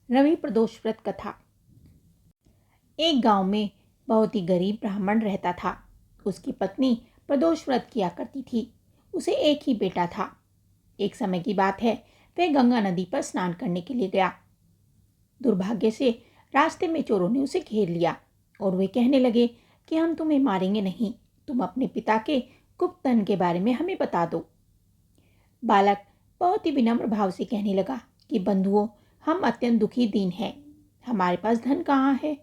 रवि प्रदोष व्रत कथा। एक गांव में बहुत ही गरीब ब्राह्मण रहता था। उसकी पत्नी प्रदोष व्रत किया करती थी। उसे एक ही बेटा था। एक समय की बात है, वह गंगा नदी पर स्नान करने के लिए गया। दुर्भाग्य से रास्ते में चोरों ने उसे घेर लिया और वे कहने लगे कि हम तुम्हें मारेंगे नहीं, तुम अपने पिता के गुप्त धन के बारे में हमें बता दो। बालक बहुत ही विनम्र भाव से कहने लगा कि बंधुओं, हम अत्यंत दुखी दीन हैं, हमारे पास धन कहाँ है।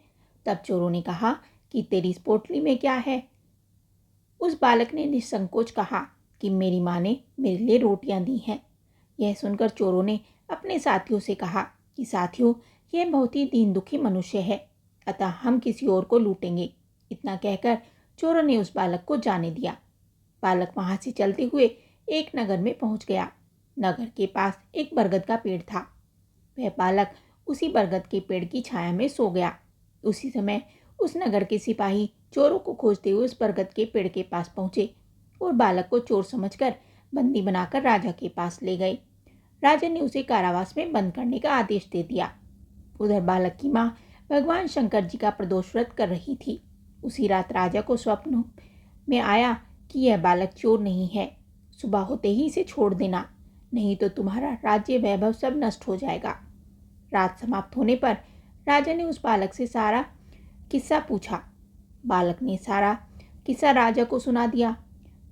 तब चोरों ने कहा कि तेरी इस पोटली में क्या है। उस बालक ने निसंकोच कहा कि मेरी माँ ने मेरे लिए रोटियां दी हैं। यह सुनकर चोरों ने अपने साथियों से कहा कि साथियों, यह बहुत ही दीन दुखी मनुष्य है, अतः हम किसी और को लूटेंगे। इतना कहकर चोरों ने उस बालक को जाने दिया। बालक वहां से चलते हुए एक नगर में पहुंच गया। नगर के पास एक बरगद का पेड़ था। वह बालक उसी बरगद के पेड़ की छाया में सो गया। उसी समय उस नगर के सिपाही चोरों को खोजते हुए उस बरगद के पेड़ के पास पहुंचे और बालक को चोर समझकर बंदी बनाकर राजा के पास ले गए। राजा ने उसे कारावास में बंद करने का आदेश दे दिया। उधर बालक की माँ भगवान शंकर जी का प्रदोष व्रत कर रही थी। उसी रात राजा को स्वप्न में आया कि यह बालक चोर नहीं है, सुबह होते ही इसे छोड़ देना, नहीं तो तुम्हारा राज्य वैभव सब नष्ट हो जाएगा। रात समाप्त होने पर राजा ने उस बालक से सारा किस्सा पूछा। बालक ने सारा किस्सा राजा को सुना दिया।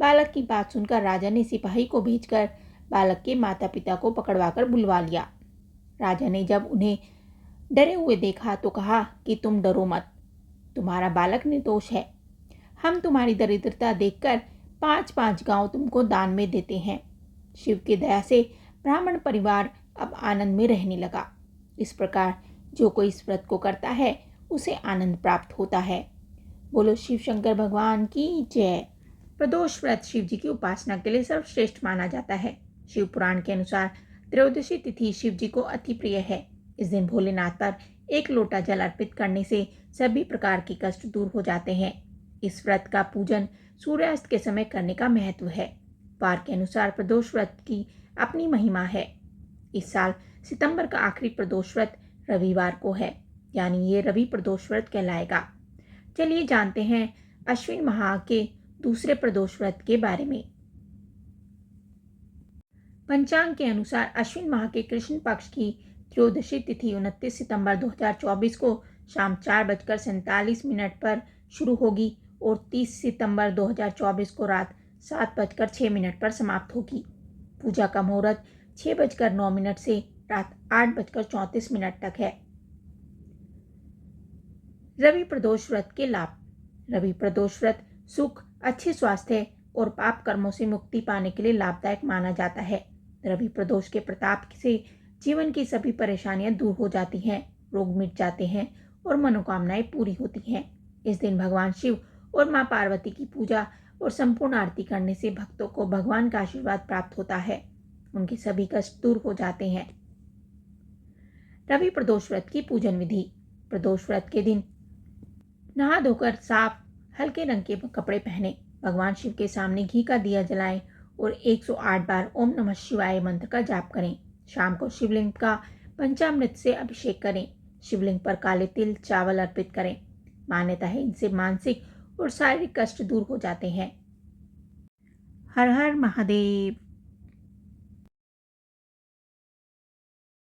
बालक की बात सुनकर राजा ने सिपाही को भेजकर बालक के माता पिता को पकड़वाकर बुलवा लिया। राजा ने जब उन्हें डरे हुए देखा तो कहा कि तुम डरो मत, तुम्हारा बालक निर्दोष है। हम तुम्हारी दरिद्रता देखकर 5-5 गांव तुमको दान में देते हैं। शिव की दया से ब्राह्मण परिवार अब आनंद में रहने लगा। इस प्रकार जो कोई इस व्रत को करता है उसे आनंद प्राप्त होता है। बोलो शिव शंकर भगवान की जय। प्रदोष व्रत शिव जी की उपासना के लिए सर्वश्रेष्ठ माना जाता है। शिव पुराण के अनुसार त्रयोदशी तिथि शिव जी को अति प्रिय है। इस दिन भोलेनाथ पर एक लोटा जल अर्पित करने से सभी प्रकार के कष्ट दूर हो जाते हैं। इस व्रत का पूजन सूर्यास्त के समय करने का महत्व है। वार के अनुसार प्रदोष व्रत की अपनी महिमा है। इस साल सितंबर का आखिरी प्रदोष व्रत रविवार को है, यानी ये रवि प्रदोष व्रत कहलाएगा। चलिए जानते हैं अश्विन माह के दूसरे प्रदोष व्रत के बारे में। पंचांग के अनुसार अश्विन माह के कृष्ण पक्ष की त्रयोदशी तिथि 29 सितंबर 2024 को शाम 4:47 पर शुरू होगी और 30 सितंबर 2024 को रात 7:06 पर समाप्त होगी। पूजा का मुहूर्त 6:09 से रात 8:34 तक है। रवि प्रदोष व्रत के लाभ। रवि प्रदोष व्रत सुख, अच्छे स्वास्थ्य और पाप कर्मों से मुक्ति पाने के लिए लाभदायक माना जाता है। रवि प्रदोष के प्रताप से जीवन की सभी परेशानियां दूर हो जाती हैं, रोग मिट जाते हैं और मनोकामनाएं पूरी होती हैं। इस दिन भगवान शिव और मां पार्वती की पूजा और संपूर्ण आरती करने से भक्तों को भगवान का आशीर्वाद प्राप्त होता है, उनके सभी कष्ट दूर हो जाते हैं। रवि प्रदोष व्रत की पूजन विधि। प्रदोष व्रत के दिन नहा धोकर साफ हल्के रंग के कपड़े पहने, भगवान शिव के सामने घी का दिया जलाएं और 108 बार ओम नमः शिवाय मंत्र का जाप करें। शाम को शिवलिंग का पंचामृत से अभिषेक करें। शिवलिंग पर काले तिल चावल अर्पित करें। मान्यता है इनसे मानसिक और शारीरिक कष्ट दूर हो जाते हैं। हर हर महादेव।